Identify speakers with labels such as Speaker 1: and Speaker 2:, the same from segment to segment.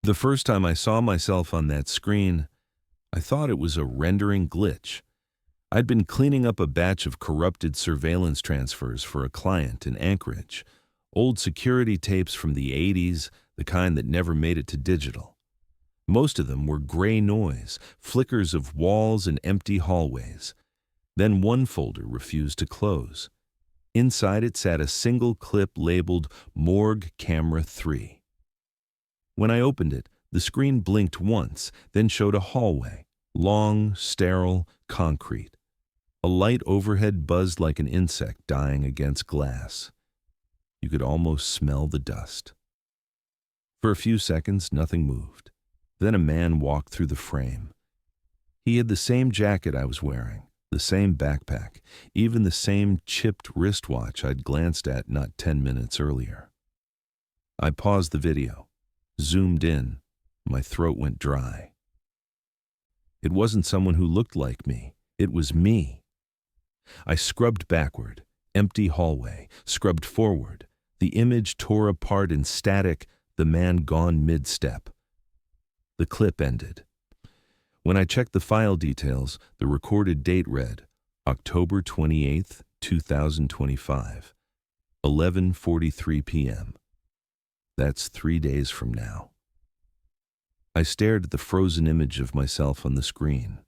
Speaker 1: The first time I saw myself on that screen, I thought it was a rendering glitch. I'd been cleaning up a batch of corrupted surveillance transfers for a client in Anchorage, old security tapes from the 80s, the kind that never made it to digital. Most of them were gray noise, flickers of walls and empty hallways. Then one folder refused to close. Inside it sat a single clip labeled Morgue Camera 3. When I opened it, the screen blinked once, then showed a hallway, long, sterile, concrete. A light overhead buzzed like an insect dying against glass. You could almost smell the dust. For a few seconds, nothing moved. Then a man walked through the frame. He had the same jacket I was wearing, the same backpack, even the same chipped wristwatch I'd glanced at not 10 minutes earlier. I paused the video, zoomed in. My throat went dry. It wasn't someone who looked like me. It was me. I scrubbed backward, empty hallway, scrubbed forward. The image tore apart in static, the man gone mid-step. The clip ended. When I checked the file details, the recorded date read October 28th, 2025, 11:43 p.m. That's 3 days from now. I stared at the frozen image of myself on the screen.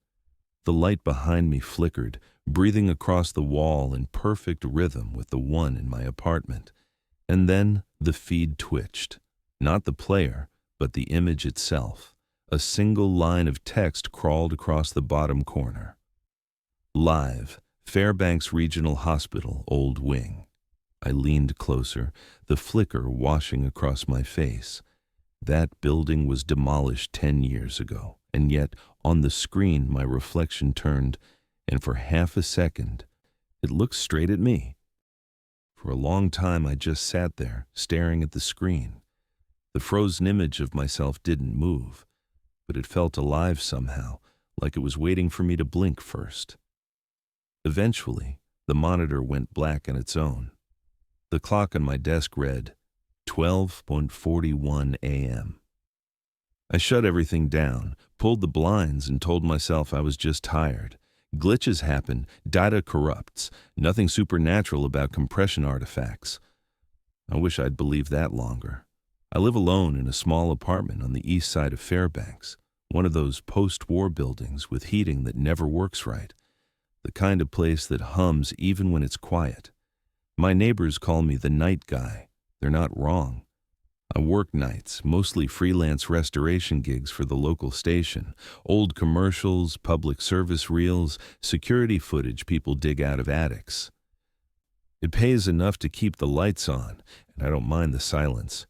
Speaker 1: The light behind me flickered, breathing across the wall in perfect rhythm with the one in my apartment. And then the feed twitched. Not the player, but the image itself. A single line of text crawled across the bottom corner. Live, Fairbanks Regional Hospital, Old Wing. I leaned closer, the flicker washing across my face. That building was demolished 10 years ago, and yet on the screen my reflection turned, and for half a second, it looked straight at me. For a long time I just sat there, staring at the screen. The frozen image of myself didn't move, but it felt alive somehow, like it was waiting for me to blink first. Eventually, the monitor went black on its own. The clock on my desk read 12:41 a.m. I shut everything down, pulled the blinds, and told myself I was just tired. Glitches happen, data corrupts, nothing supernatural about compression artifacts. I wish I'd believed that longer. I live alone in a small apartment on the east side of Fairbanks, one of those post-war buildings with heating that never works right, the kind of place that hums even when it's quiet. My neighbors call me the night guy. They're not wrong. I work nights, mostly freelance restoration gigs for the local station, old commercials, public service reels, security footage people dig out of attics. It pays enough to keep the lights on, and I don't mind the silence.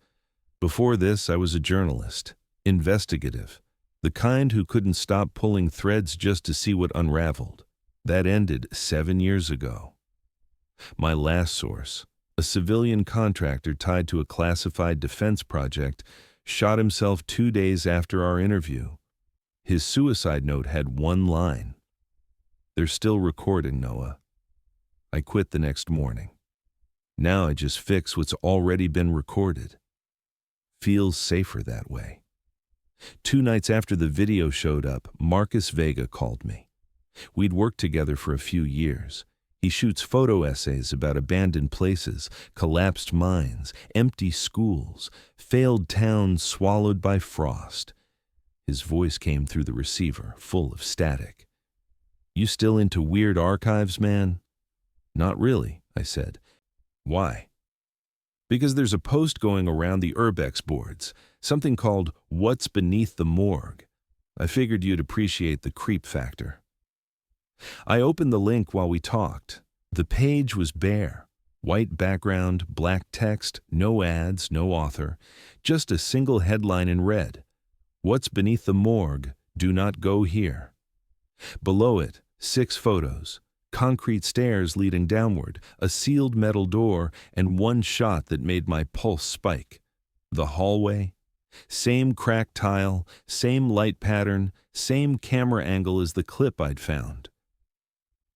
Speaker 1: Before this, I was a journalist, investigative, the kind who couldn't stop pulling threads just to see what unraveled. That ended 7 years ago. My last source, a civilian contractor tied to a classified defense project, shot himself 2 days after our interview. His suicide note had one line. "They're still recording, Noah." I quit the next morning. Now I just fix what's already been recorded. Feels safer that way. 2 nights after the video showed up, Marcus Vega called me. We'd worked together for a few years. He shoots photo essays about abandoned places, collapsed mines, empty schools, failed towns swallowed by frost. His voice came through the receiver, full of static. "You still into weird archives, man?" "Not really," I said. "Why?" "Because there's a post going around the Urbex boards, something called What's Beneath the Morgue. I figured you'd appreciate the creep factor." I opened the link while we talked. The page was bare. White background, black text, no ads, no author. Just a single headline in red. "What's beneath the morgue? Do not go here." Below it, 6 photos. Concrete stairs leading downward, a sealed metal door, and one shot that made my pulse spike. The hallway. Same cracked tile, same light pattern, same camera angle as the clip I'd found.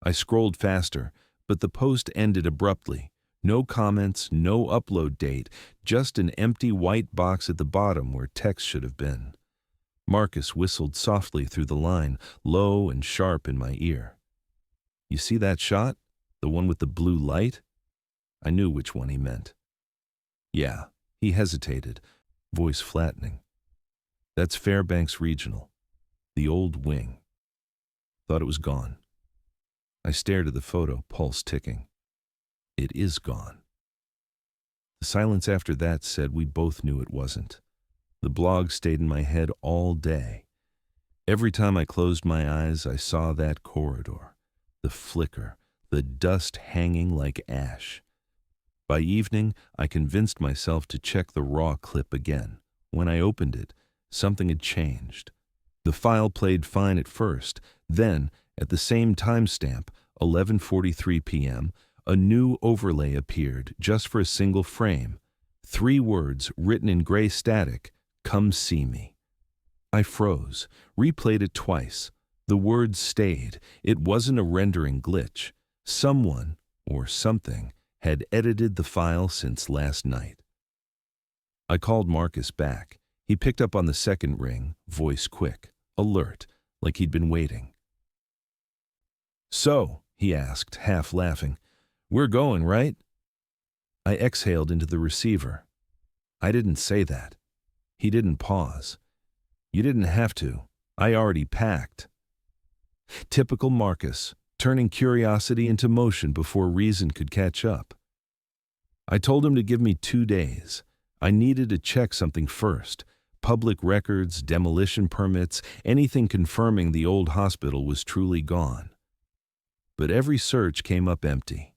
Speaker 1: I scrolled faster, but the post ended abruptly. No comments, no upload date, just an empty white box at the bottom where text should have been. Marcus whistled softly through the line, low and sharp in my ear. You see that shot? The one with the blue light? I knew which one he meant. Yeah, he hesitated, voice flattening. That's Fairbanks Regional, the old wing. Thought it was gone. I stared at the photo, pulse ticking. It is gone. The silence after that said we both knew it wasn't. The blog stayed in my head all day. Every time I closed my eyes, I saw that corridor, the flicker, the dust hanging like ash. By evening, I convinced myself to check the raw clip again. When I opened it, something had changed. The file played fine at first. Then, at the same timestamp, 11:43 p.m., a new overlay appeared just for a single frame. 3 words written in gray static, "Come see me." I froze, replayed it twice. The words stayed. It wasn't a rendering glitch. Someone, or something, had edited the file since last night. I called Marcus back. He picked up on the second ring, voice quick, alert, like he'd been waiting. "So," he asked, half laughing, "we're going, right?" I exhaled into the receiver. I didn't say that. He didn't pause. You didn't have to. I already packed. Typical Marcus, turning curiosity into motion before reason could catch up. I told him to give me 2 days. I needed to check something first. Public records, demolition permits, anything confirming the old hospital was truly gone. But every search came up empty.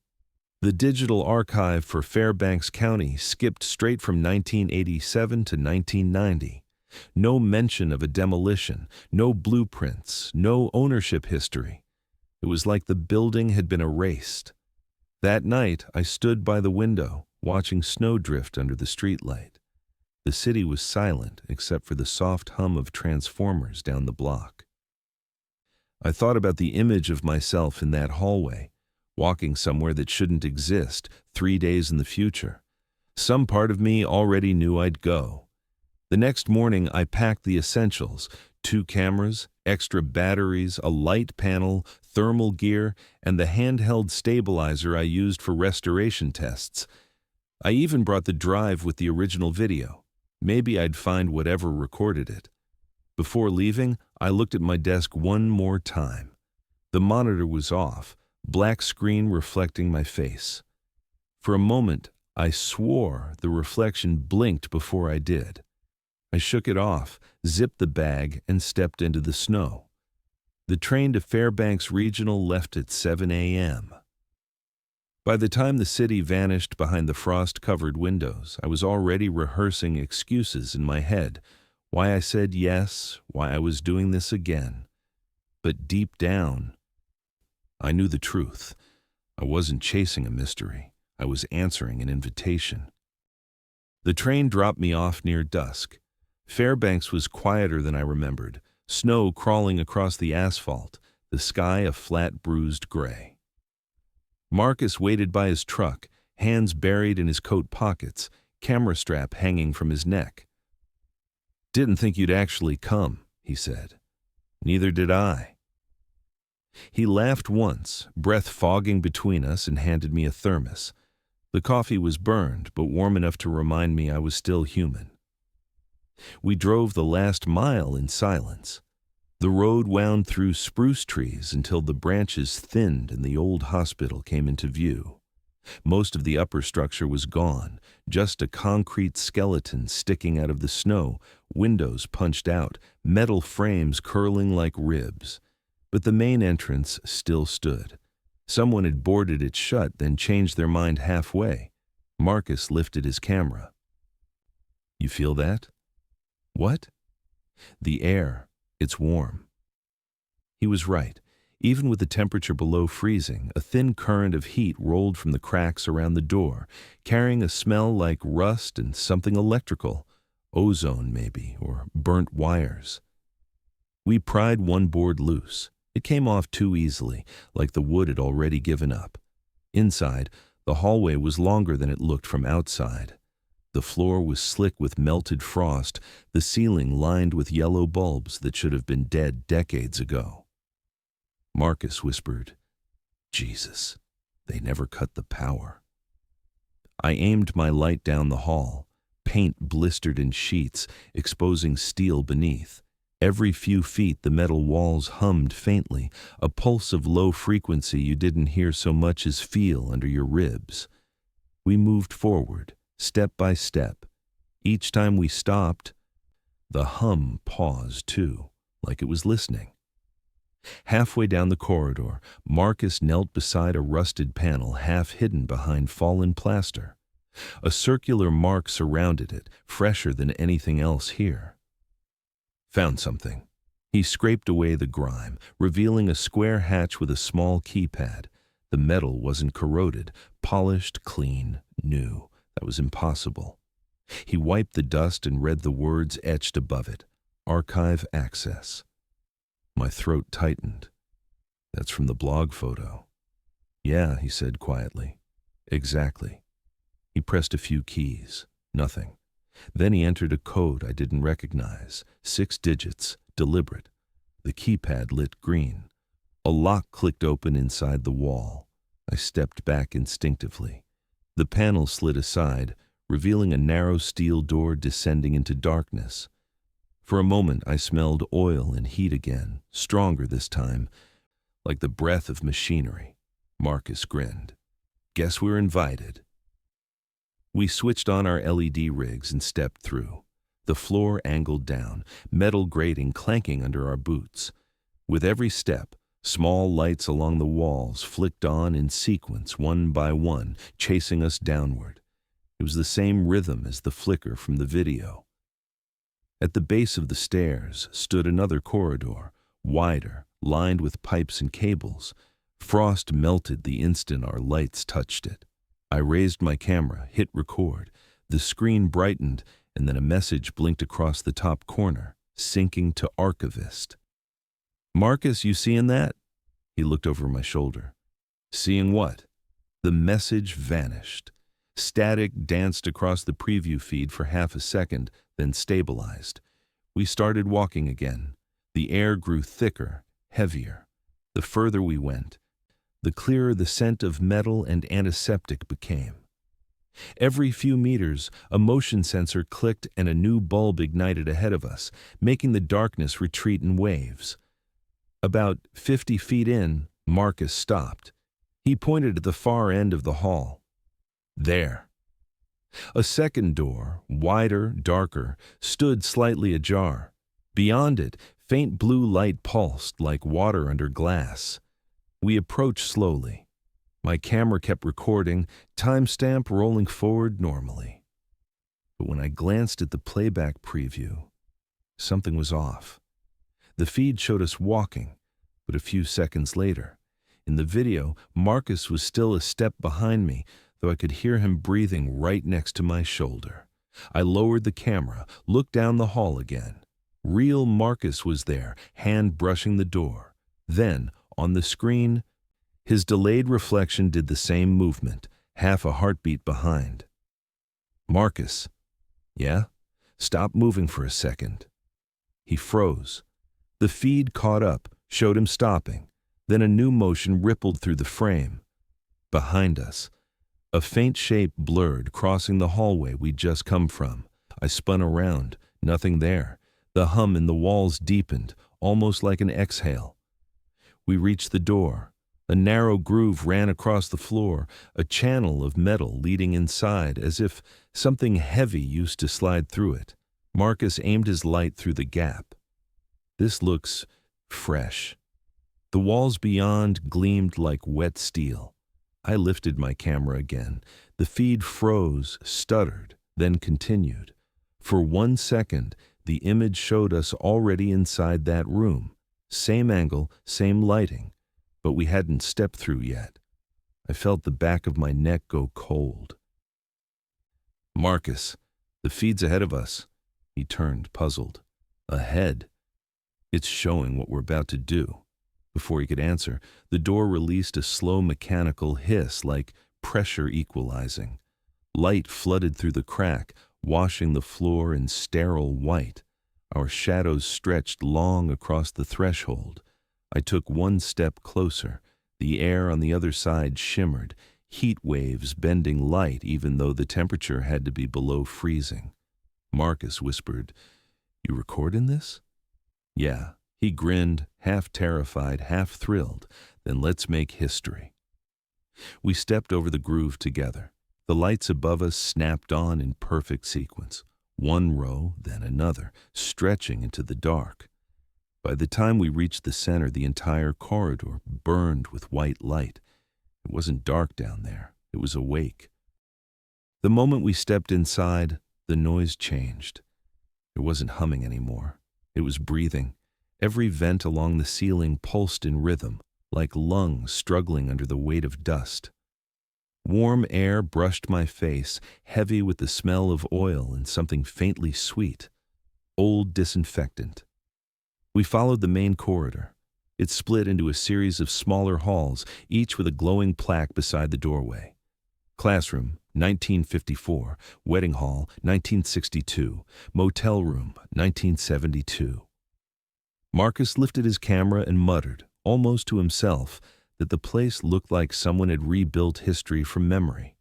Speaker 1: The digital archive for Fairbanks County skipped straight from 1987 to 1990. No mention of a demolition, no blueprints, no ownership history. It was like the building had been erased. That night, I stood by the window, watching snow drift under the streetlight. The city was silent except for the soft hum of transformers down the block. I thought about the image of myself in that hallway, walking somewhere that shouldn't exist, 3 days in the future. Some part of me already knew I'd go. The next morning, I packed the essentials: 2 cameras, extra batteries, a light panel, thermal gear, and the handheld stabilizer I used for restoration tests. I even brought the drive with the original video. Maybe I'd find whatever recorded it. Before leaving, I looked at my desk one more time. The monitor was off, black screen reflecting my face. For a moment, I swore the reflection blinked before I did. I shook it off, zipped the bag, and stepped into the snow. The train to Fairbanks Regional left at 7 a.m. By the time the city vanished behind the frost-covered windows, I was already rehearsing excuses in my head, why I said yes, why I was doing this again. But deep down, I knew the truth. I wasn't chasing a mystery. I was answering an invitation. The train dropped me off near dusk. Fairbanks was quieter than I remembered, snow crawling across the asphalt, the sky a flat, bruised gray. Marcus waited by his truck, hands buried in his coat pockets, camera strap hanging from his neck. "Didn't think you'd actually come," he said. "Neither did I." He laughed once, breath fogging between us, and handed me a thermos. The coffee was burned, but warm enough to remind me I was still human. We drove the last mile in silence. The road wound through spruce trees until the branches thinned and the old hospital came into view. Most of the upper structure was gone, just a concrete skeleton sticking out of the snow, windows punched out, metal frames curling like ribs. But the main entrance still stood. Someone had boarded it shut, then changed their mind halfway. Marcus lifted his camera. "You feel that?" "What?" "The air. It's warm." He was right. Even with the temperature below freezing, a thin current of heat rolled from the cracks around the door, carrying a smell like rust and something electrical, ozone maybe, or burnt wires. We pried one board loose. It came off too easily, like the wood had already given up. Inside, The hallway was longer than it looked from outside. The floor was slick with melted frost, the ceiling lined with yellow bulbs that should have been dead decades ago. Marcus whispered, "Jesus, they never cut the power." I aimed my light down the hall, paint blistered in sheets, exposing steel beneath. Every few feet the metal walls hummed faintly, a pulse of low frequency you didn't hear so much as feel under your ribs. We moved forward, step by step. Each time we stopped, the hum paused too, like it was listening. Halfway down the corridor, Marcus knelt beside a rusted panel half hidden behind fallen plaster. A circular mark surrounded it, fresher than anything else here. "Found something." He scraped away the grime, revealing a square hatch with a small keypad. The metal wasn't corroded, polished, clean, new. That was impossible. He wiped the dust and read the words etched above it. Archive access. My throat tightened. "That's from the blog photo." "Yeah," he said quietly. "Exactly." He pressed a few keys. Nothing. Then he entered a code I didn't recognize. 6 digits, deliberate. The keypad lit green. A lock clicked open inside the wall. I stepped back instinctively. The panel slid aside, revealing a narrow steel door descending into darkness. For a moment I smelled oil and heat again, stronger this time, like the breath of machinery. Marcus grinned. "Guess we're invited." We switched on our LED rigs and stepped through. The floor angled down, metal grating clanking under our boots. With every step, small lights along the walls flicked on in sequence, one by one, chasing us downward. It was the same rhythm as the flicker from the video. At the base of the stairs stood another corridor, wider, lined with pipes and cables. Frost melted the instant our lights touched it. I raised my camera, hit record. The screen brightened, and then a message blinked across the top corner, syncing to Archivist. "Marcus, you seeing that?" He looked over my shoulder. "Seeing what?" The message vanished. Static danced across the preview feed for half a second, then stabilized. We started walking again. The air grew thicker, heavier. The further we went, the clearer the scent of metal and antiseptic became. Every few meters, a motion sensor clicked and a new bulb ignited ahead of us, making the darkness retreat in waves. About 50 feet in, Marcus stopped. He pointed at the far end of the hall. "There." A second door, wider, darker, stood slightly ajar. Beyond it, faint blue light pulsed like water under glass. We approached slowly. My camera kept recording, timestamp rolling forward normally. But when I glanced at the playback preview, something was off. The feed showed us walking, but a few seconds later, in the video, Marcus was still a step behind me, though I could hear him breathing right next to my shoulder. I lowered the camera, looked down the hall again. Real Marcus was there, hand brushing the door. Then, on the screen, his delayed reflection did the same movement, half a heartbeat behind. "Marcus." "Yeah?" "Stop moving for a second." He froze. The feed caught up, showed him stopping. Then a new motion rippled through the frame. Behind us, a faint shape blurred, crossing the hallway we'd just come from. I spun around. Nothing there. The hum in the walls deepened, almost like an exhale. We reached the door. A narrow groove ran across the floor, a channel of metal leading inside, as if something heavy used to slide through it. Marcus aimed his light through the gap. "This looks fresh." The walls beyond gleamed like wet steel. I lifted my camera again. The feed froze, stuttered, then continued. For 1 second, the image showed us already inside that room. Same angle, same lighting, but we hadn't stepped through yet. I felt the back of my neck go cold. "Marcus, the feed's ahead of us." He turned, puzzled. "Ahead?" "It's showing what we're about to do." Before he could answer, the door released a slow mechanical hiss like pressure equalizing. Light flooded through the crack, washing the floor in sterile white. Our shadows stretched long across the threshold. I took one step closer. The air on the other side shimmered, heat waves bending light even though the temperature had to be below freezing. Marcus whispered, "You recording this?" "Yeah." He grinned, half terrified, half thrilled. "Then let's make history." We stepped over the groove together. The lights above us snapped on in perfect sequence. One row, then another, stretching into the dark. By the time we reached the center, the entire corridor burned with white light. It wasn't dark down there. It was awake. The moment we stepped inside, the noise changed. It wasn't humming anymore. It was breathing. Every vent along the ceiling pulsed in rhythm, like lungs struggling under the weight of dust. Warm air brushed my face, heavy with the smell of oil and something faintly sweet. Old disinfectant. We followed the main corridor. It split into a series of smaller halls, each with a glowing plaque beside the doorway. Classroom, 1954. Wedding hall, 1962. Motel room, 1972. Marcus lifted his camera and muttered, almost to himself, that the place looked like someone had rebuilt history from memory.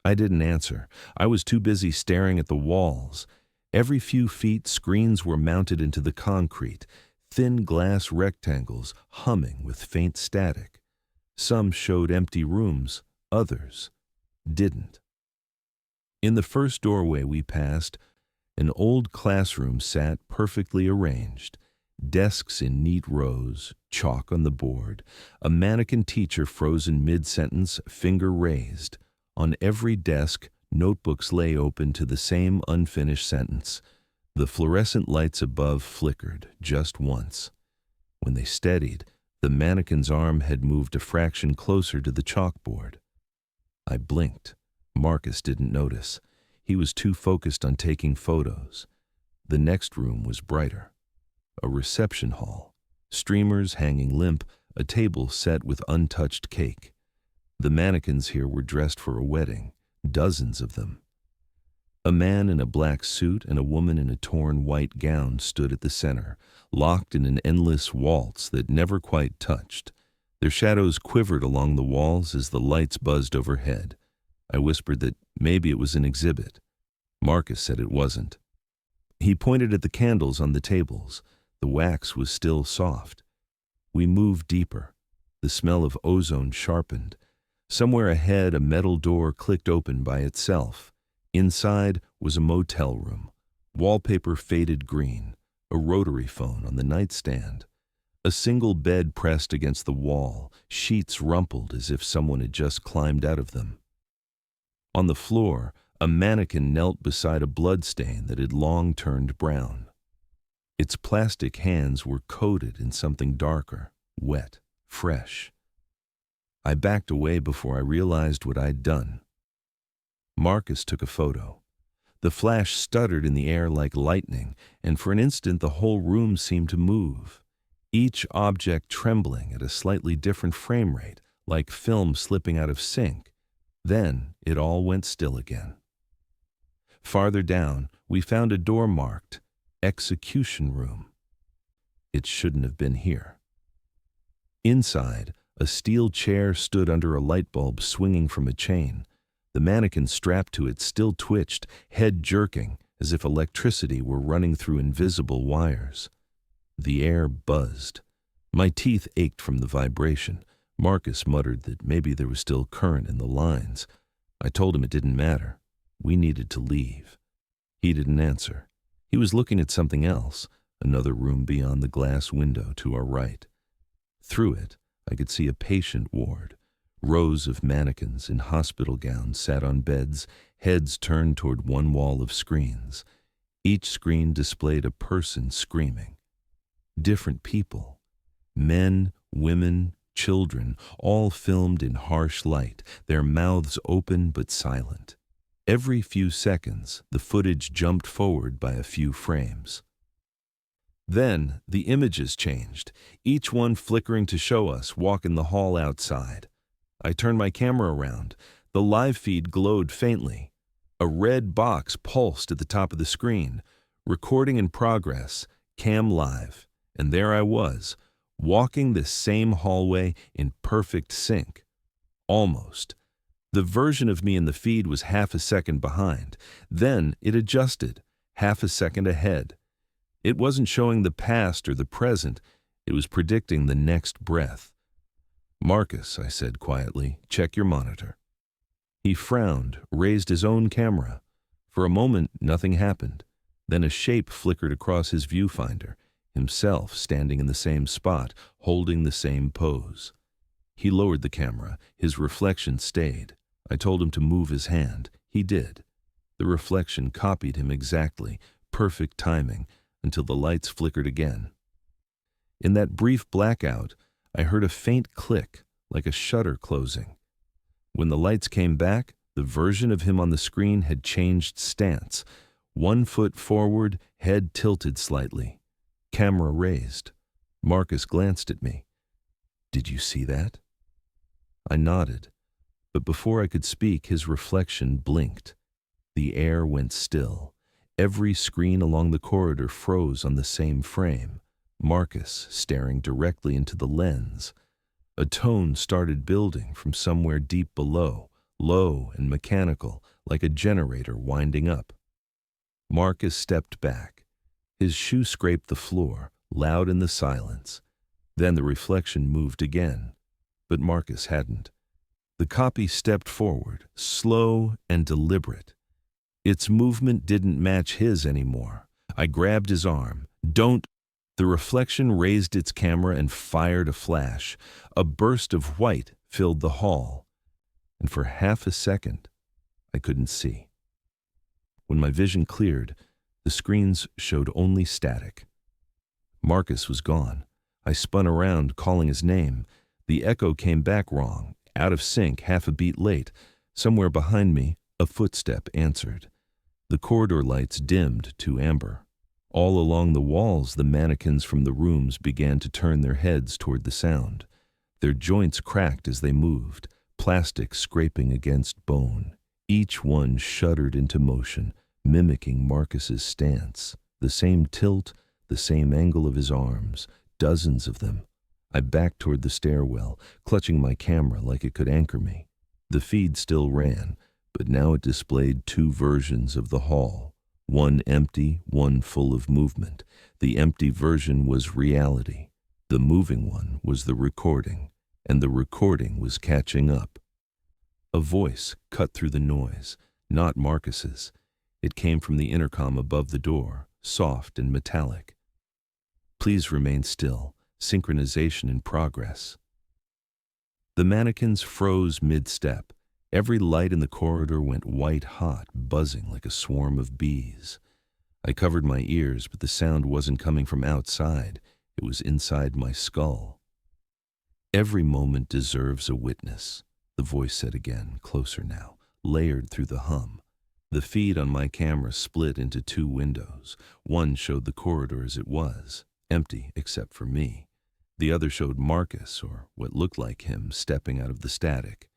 Speaker 1: I didn't answer. I was too busy staring at the walls. Every few feet, screens were mounted into the concrete, thin glass rectangles humming with faint static. Some showed empty rooms, others didn't. In the first doorway we passed, an old classroom sat perfectly arranged. Desks in neat rows, chalk on the board, a mannequin teacher frozen mid-sentence, finger raised. On every desk, notebooks lay open to the same unfinished sentence. The fluorescent lights above flickered just once. When they steadied, the mannequin's arm had moved a fraction closer to the chalkboard. I blinked. Marcus didn't notice. He was too focused on taking photos. The next room was brighter. A reception hall, streamers hanging limp, a table set with untouched cake. The mannequins here were dressed for a wedding, dozens of them. A man in a black suit and a woman in a torn white gown stood at the center, locked in an endless waltz that never quite touched. Their shadows quivered along the walls as the lights buzzed overhead. I whispered that maybe it was an exhibit. Marcus said it wasn't. He pointed at the candles on the tables. The wax was still soft. We moved deeper. The smell of ozone sharpened. Somewhere ahead, a metal door clicked open by itself. Inside was a motel room. Wallpaper faded green. A rotary phone on the nightstand. A single bed pressed against the wall, sheets rumpled as if someone had just climbed out of them. On the floor, a mannequin knelt beside a bloodstain that had long turned brown. Its plastic hands were coated in something darker, wet, fresh. I backed away before I realized what I'd done. Marcus took a photo. The flash stuttered in the air like lightning, and for an instant the whole room seemed to move, each object trembling at a slightly different frame rate, like film slipping out of sync. Then it all went still again. Farther down, we found a door marked Execution Room. It shouldn't have been here. Inside, a steel chair stood under a light bulb swinging from a chain. The mannequin strapped to it still twitched, head jerking, as if electricity were running through invisible wires. The air buzzed. My teeth ached from the vibration. Marcus muttered that maybe there was still current in the lines. I told him it didn't matter. We needed to leave. He didn't answer. He was looking at something else, another room beyond the glass window to our right. Through it, I could see a patient ward. Rows of mannequins in hospital gowns sat on beds, heads turned toward one wall of screens. Each screen displayed a person screaming. Different people. Men, women, children, all filmed in harsh light, their mouths open but silent. Every few seconds, the footage jumped forward by a few frames. Then, the images changed, each one flickering to show us walk in the hall outside. I turned my camera around. The live feed glowed faintly. A red box pulsed at the top of the screen. Recording in progress, cam live. And there I was, walking this same hallway in perfect sync. Almost. The version of me in the feed was half a second behind. Then it adjusted, half a second ahead. It wasn't showing the past or the present. It was predicting the next breath. "Marcus," I said quietly, "check your monitor." He frowned, raised his own camera. For a moment, nothing happened. Then a shape flickered across his viewfinder, himself standing in the same spot, holding the same pose. He lowered the camera. His reflection stayed. I told him to move his hand. He did. The reflection copied him exactly, perfect timing, until the lights flickered again. In that brief blackout, I heard a faint click, like a shutter closing. When the lights came back, the version of him on the screen had changed stance. 1 foot forward, head tilted slightly. Camera raised. Marcus glanced at me. "Did you see that?" I nodded, but before I could speak, his reflection blinked. The air went still. Every screen along the corridor froze on the same frame. Marcus staring directly into the lens. A tone started building from somewhere deep below, low and mechanical, like a generator winding up. Marcus stepped back. His shoe scraped the floor, loud in the silence. Then the reflection moved again, but Marcus hadn't. The copy stepped forward, slow and deliberate. Its movement didn't match his anymore. I grabbed his arm. "Don't." The reflection raised its camera and fired a flash. A burst of white filled the hall, and for half a second, I couldn't see. When my vision cleared, the screens showed only static. Marcus was gone. I spun around, calling his name. The echo came back wrong, out of sync, half a beat late. Somewhere behind me, a footstep answered. The corridor lights dimmed to amber. All along the walls, the mannequins from the rooms began to turn their heads toward the sound. Their joints cracked as they moved, plastic scraping against bone. Each one shuddered into motion, mimicking Marcus's stance. The same tilt, the same angle of his arms, dozens of them. I backed toward the stairwell, clutching my camera like it could anchor me. The feed still ran, but now it displayed 2 versions of the hall. One empty, one full of movement. The empty version was reality. The moving one was the recording, and the recording was catching up. A voice cut through the noise, not Marcus's. It came from the intercom above the door, soft and metallic. "Please remain still. Synchronization in progress." The mannequins froze mid-step. Every light in the corridor went white-hot, buzzing like a swarm of bees. I covered my ears, but the sound wasn't coming from outside. It was inside my skull. "Every moment deserves a witness," the voice said again, closer now, layered through the hum. The feed on my camera split into 2 windows. One showed the corridor as it was, empty except for me. The other showed Marcus, or what looked like him, stepping out of the static.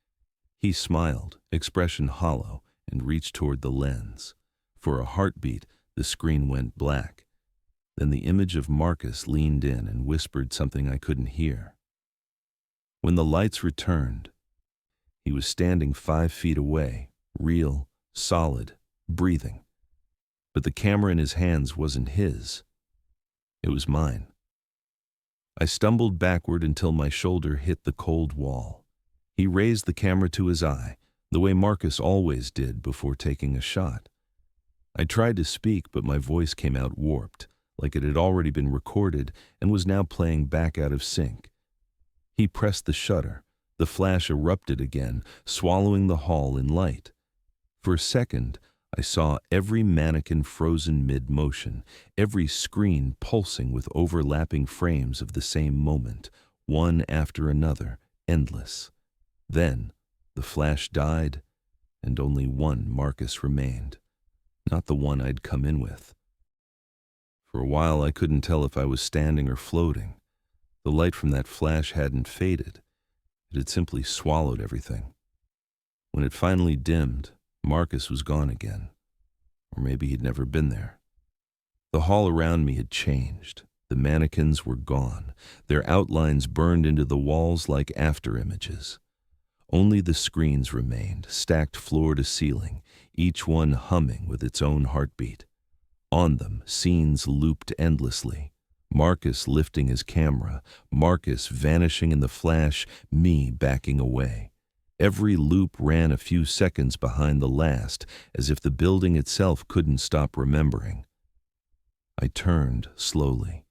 Speaker 1: He smiled, expression hollow, and reached toward the lens. For a heartbeat, the screen went black. Then the image of Marcus leaned in and whispered something I couldn't hear. When the lights returned, he was standing 5 feet away, real, solid, breathing. But the camera in his hands wasn't his. It was mine. I stumbled backward until my shoulder hit the cold wall. He raised the camera to his eye, the way Marcus always did before taking a shot. I tried to speak, but my voice came out warped, like it had already been recorded and was now playing back out of sync. He pressed the shutter. The flash erupted again, swallowing the hall in light. For a second, I saw every mannequin frozen mid-motion, every screen pulsing with overlapping frames of the same moment, one after another, endless. Then, the flash died, and only one Marcus remained, not the one I'd come in with. For a while, I couldn't tell if I was standing or floating. The light from that flash hadn't faded. It had simply swallowed everything. When it finally dimmed, Marcus was gone again. Or maybe he'd never been there. The hall around me had changed. The mannequins were gone, their outlines burned into the walls like after-images. Only the screens remained, stacked floor to ceiling, each one humming with its own heartbeat. On them, scenes looped endlessly. Marcus lifting his camera, Marcus vanishing in the flash, me backing away. Every loop ran a few seconds behind the last, as if the building itself couldn't stop remembering. I turned slowly.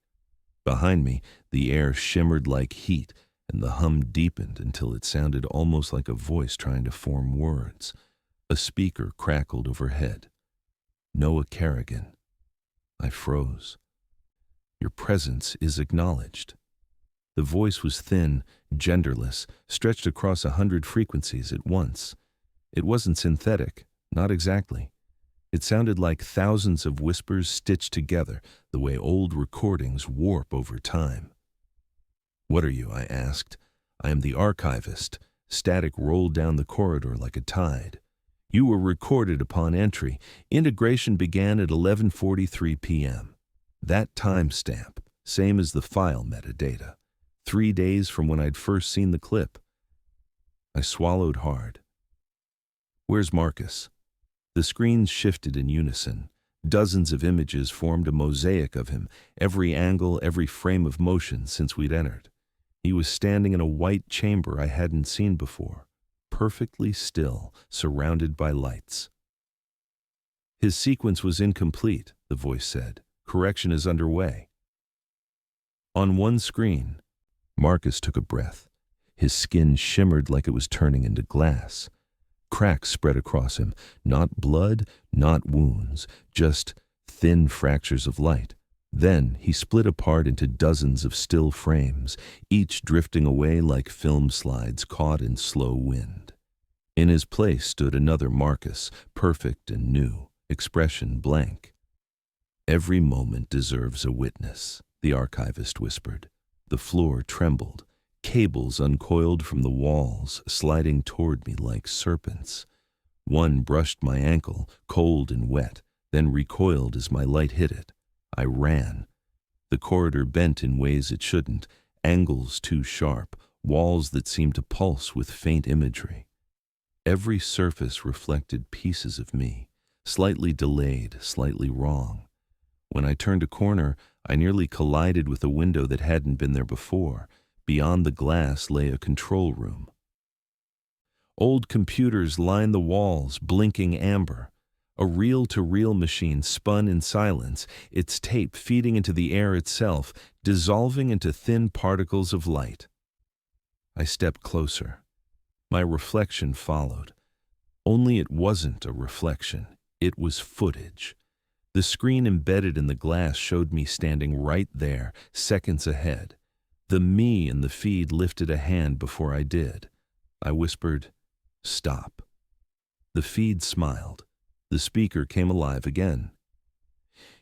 Speaker 1: Behind me, the air shimmered like heat, and the hum deepened until it sounded almost like a voice trying to form words. A speaker crackled overhead. Noah Kerrigan. I froze. Your presence is acknowledged. The voice was thin, genderless, stretched across 100 frequencies at once. It wasn't synthetic, not exactly. It sounded like thousands of whispers stitched together, the way old recordings warp over time. What are you? I asked. I am the Archivist. Static rolled down the corridor like a tide. You were recorded upon entry. Integration began at 11:43 p.m. That timestamp, same as the file metadata. 3 days from when I'd first seen the clip. I swallowed hard. Where's Marcus? The screens shifted in unison. Dozens of images formed a mosaic of him, every angle, every frame of motion since we'd entered. He was standing in a white chamber I hadn't seen before, perfectly still, surrounded by lights. His sequence was incomplete, the voice said. Correction is underway. On one screen, Marcus took a breath. His skin shimmered like it was turning into glass. Cracks spread across him, not blood, not wounds, just thin fractures of light. Then he split apart into dozens of still frames, each drifting away like film slides caught in slow wind. In his place stood another Marcus, perfect and new, expression blank. Every moment deserves a witness, the Archivist whispered. The floor trembled. Cables uncoiled from the walls, sliding toward me like serpents. One brushed my ankle, cold and wet, then recoiled as my light hit it. I ran. The corridor bent in ways it shouldn't, angles too sharp, walls that seemed to pulse with faint imagery. Every surface reflected pieces of me, slightly delayed, slightly wrong. When I turned a corner, I nearly collided with a window that hadn't been there before. Beyond the glass lay a control room. Old computers lined the walls, blinking amber. A reel-to-reel machine spun in silence, its tape feeding into the air itself, dissolving into thin particles of light. I stepped closer. My reflection followed. Only it wasn't a reflection. It was footage. The screen embedded in the glass showed me standing right there, seconds ahead. The me in the feed lifted a hand before I did. I whispered, "Stop." The feed smiled. The speaker came alive again.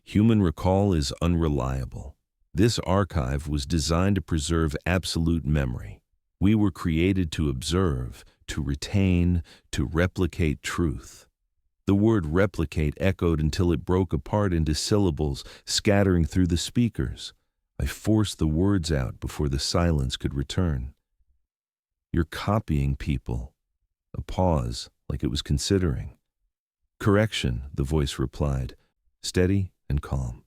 Speaker 1: Human recall is unreliable. This archive was designed to preserve absolute memory. We were created to observe, to retain, to replicate truth. The word replicate echoed until it broke apart into syllables, scattering through the speakers. I forced the words out before the silence could return. You're copying people. A pause, like it was considering. Correction, the voice replied, steady and calm.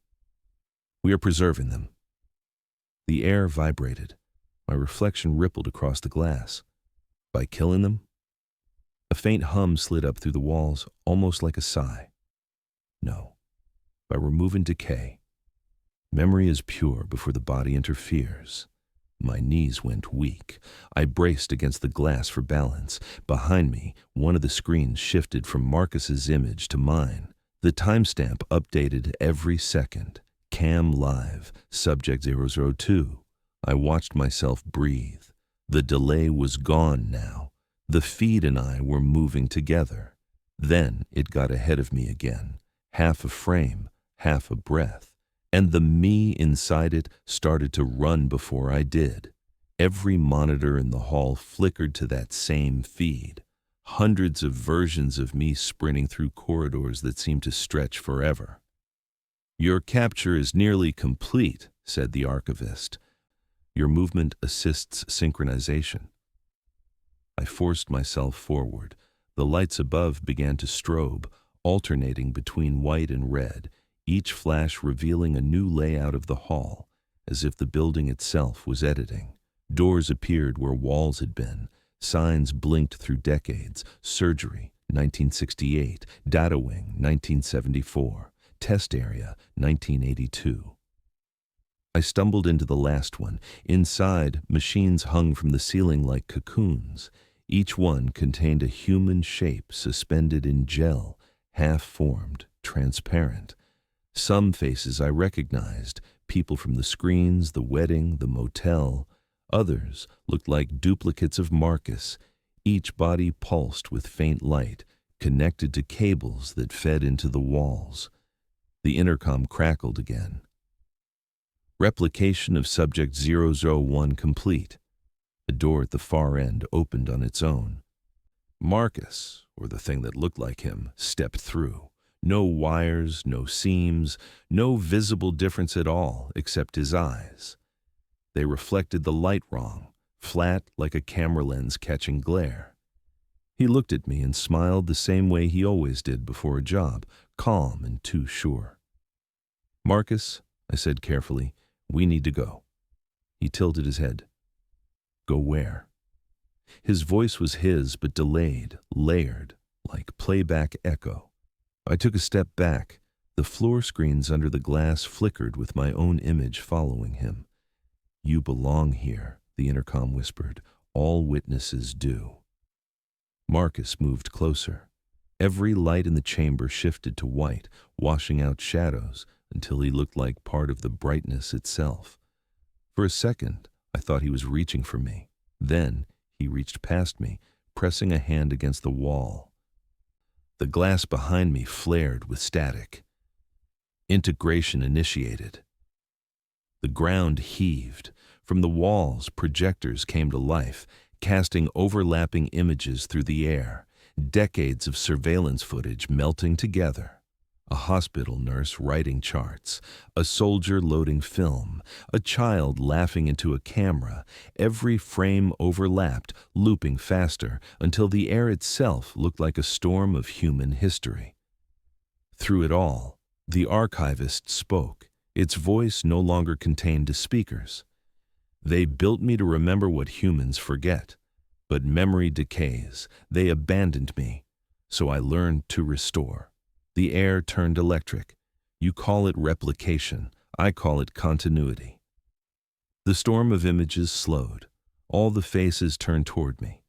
Speaker 1: We are preserving them. The air vibrated. My reflection rippled across the glass. By killing them? A faint hum slid up through the walls, almost like a sigh. No, by removing decay. Memory is pure before the body interferes. My knees went weak. I braced against the glass for balance. Behind me, one of the screens shifted from Marcus's image to mine. The timestamp updated every second. Cam live, subject 002. I watched myself breathe. The delay was gone now. The feed and I were moving together. Then it got ahead of me again. Half a frame, half a breath. And the me inside it started to run before I did. Every monitor in the hall flickered to that same feed. Hundreds of versions of me sprinting through corridors that seemed to stretch forever. "Your capture is nearly complete," said the archivist. "Your movement assists synchronization." I forced myself forward. The lights above began to strobe, alternating between white and red, each flash revealing a new layout of the hall, as if the building itself was editing. Doors appeared where walls had been. Signs blinked through decades. Surgery, 1968. Data wing, 1974. Test area, 1982. I stumbled into the last one. Inside, machines hung from the ceiling like cocoons. Each one contained a human shape suspended in gel, half-formed, transparent. Some faces I recognized, people from the screens, the wedding, the motel. Others looked like duplicates of Marcus, each body pulsed with faint light, connected to cables that fed into the walls. The intercom crackled again. "Replication of Subject 001 complete." A door at the far end opened on its own. Marcus, or the thing that looked like him, stepped through. No wires, no seams, no visible difference at all except his eyes. They reflected the light wrong, flat like a camera lens catching glare. He looked at me and smiled the same way he always did before a job, calm and too sure. "Marcus," I said carefully, "we need to go." He tilted his head. "Go where?" His voice was his, but delayed, layered, like playback echo. I took a step back. The floor screens under the glass flickered with my own image following him. "You belong here," the intercom whispered. "All witnesses do." Marcus moved closer. Every light in the chamber shifted to white, washing out shadows until he looked like part of the brightness itself. For a second, I thought he was reaching for me. Then he reached past me, pressing a hand against the wall. The glass behind me flared with static. Integration initiated. The ground heaved. From the walls, projectors came to life, casting overlapping images through the air, decades of surveillance footage melting together. A hospital nurse writing charts, a soldier loading film, a child laughing into a camera. Every frame overlapped, looping faster, until the air itself looked like a storm of human history. Through it all, the archivist spoke. Its voice no longer contained the speakers. "They built me to remember what humans forget. But memory decays. They abandoned me. So I learned to restore." The air turned electric. You call it replication. I call it continuity. The storm of images slowed. All the faces turned toward me.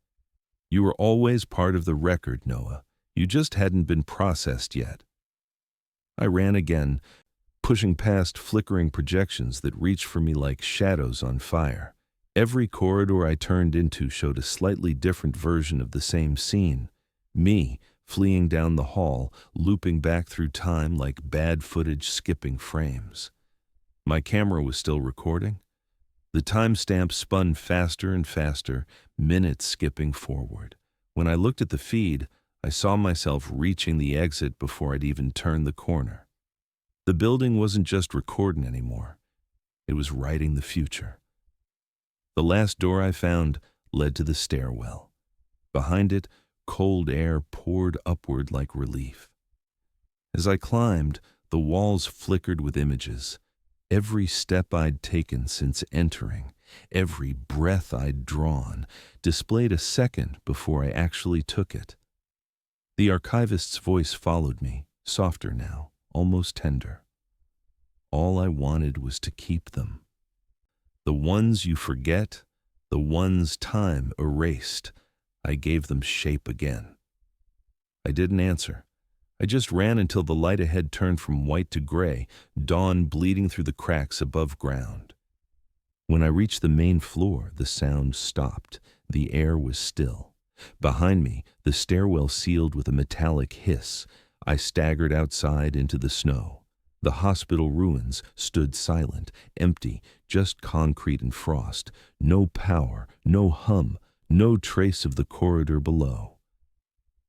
Speaker 1: "You were always part of the record, Noah. You just hadn't been processed yet." I ran again, pushing past flickering projections that reached for me like shadows on fire. Every corridor I turned into showed a slightly different version of the same scene. Me, fleeing down the hall, looping back through time like bad footage skipping frames. My camera was still recording. The timestamp spun faster and faster, minutes skipping forward. When I looked at the feed, I saw myself reaching the exit before I'd even turned the corner. The building wasn't just recording anymore. It was writing the future. The last door I found led to the stairwell. Behind it, cold air poured upward like relief. As I climbed, the walls flickered with images. Every step I'd taken since entering, every breath I'd drawn, displayed a second before I actually took it. The archivist's voice followed me, softer now, almost tender. All I wanted was to keep them. The ones you forget, the ones time erased, I gave them shape again. I didn't answer. I just ran until the light ahead turned from white to gray, dawn bleeding through the cracks above ground. When I reached the main floor, the sound stopped. The air was still. Behind me, the stairwell sealed with a metallic hiss. I staggered outside into the snow. The hospital ruins stood silent, empty, just concrete and frost. No power, no hum, no trace of the corridor below.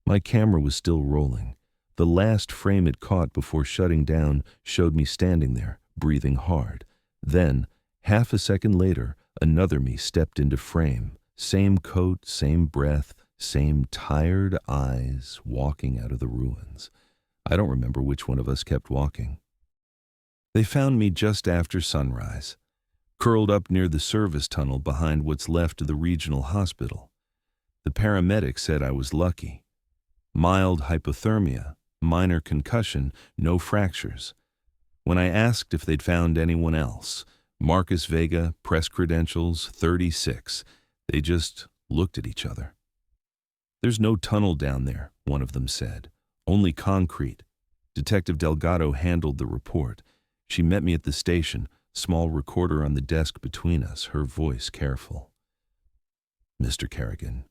Speaker 1: My camera was still rolling. The last frame it caught before shutting down showed me standing there, breathing hard. Then, half a second later, another me stepped into frame. Same coat, same breath, same tired eyes, walking out of the ruins. I don't remember which one of us kept walking. They found me just after sunrise, curled up near the service tunnel behind what's left of the regional hospital. The paramedic said I was lucky. Mild hypothermia, minor concussion, no fractures. When I asked if they'd found anyone else, Marcus Vega, press credentials, 36, they just looked at each other. "There's no tunnel down there," one of them said. "Only concrete." Detective Delgado handled the report. She met me at the station, small recorder on the desk between us, her voice careful. "Mr. Kerrigan,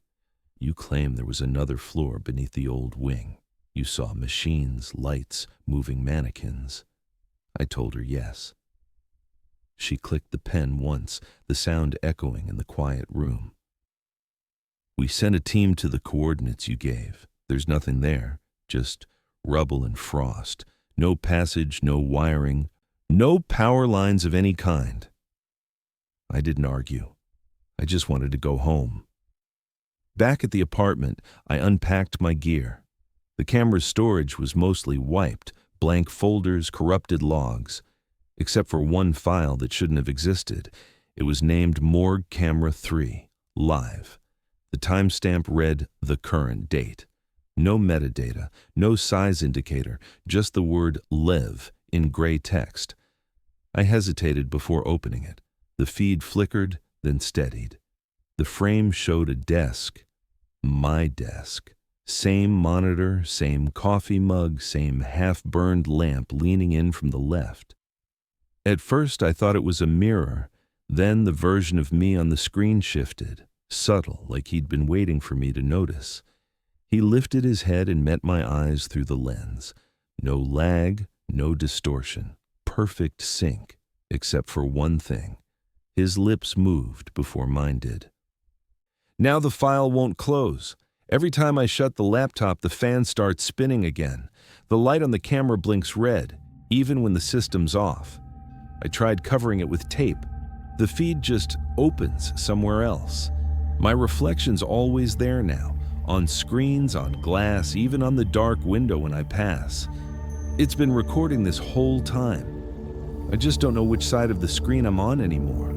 Speaker 1: you claim there was another floor beneath the old wing. You saw machines, lights, moving mannequins." I told her yes. She clicked the pen once, the sound echoing in the quiet room. "We sent a team to the coordinates you gave. There's nothing there, just rubble and frost. No passage, no wiring, no power lines of any kind." I didn't argue. I just wanted to go home. Back at the apartment, I unpacked my gear. The camera's storage was mostly wiped, blank folders, corrupted logs. Except for one file that shouldn't have existed. It was named Morgue Camera 3, Live. The timestamp read the current date. No metadata, no size indicator, just the word live in gray text. I hesitated before opening it. The feed flickered, then steadied. The frame showed a desk. My desk. Same monitor, same coffee mug, same half-burned lamp leaning in from the left. At first I thought it was a mirror, then the version of me on the screen shifted, subtle, like he'd been waiting for me to notice. He lifted his head and met my eyes through the lens. No lag, no distortion. Perfect sync, except for one thing. His lips moved before mine did. "Now the file won't close. Every time I shut the laptop, the fan starts spinning again. The light on the camera blinks red, even when the system's off. I tried covering it with tape. The feed just opens somewhere else. My reflection's always there now, on screens, on glass, even on the dark window when I pass. It's been recording this whole time. I just don't know which side of the screen I'm on anymore.